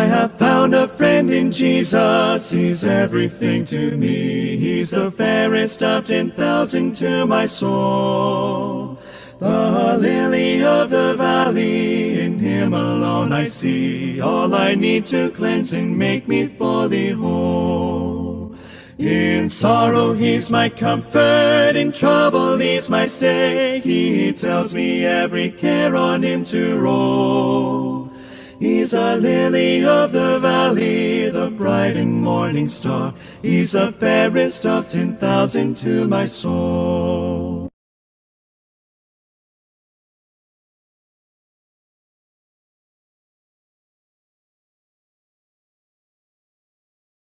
have found a friend in Jesus, He's everything to me. He's the fairest of 10,000 to my soul. The lily of the valley, in Him alone I see all I need to cleanse and make me fully whole. In sorrow He's my comfort, in trouble He's my stay. He tells me every care on Him to roll. He's a lily of the valley, the bright and morning star. He's the fairest of 10,000 to my soul.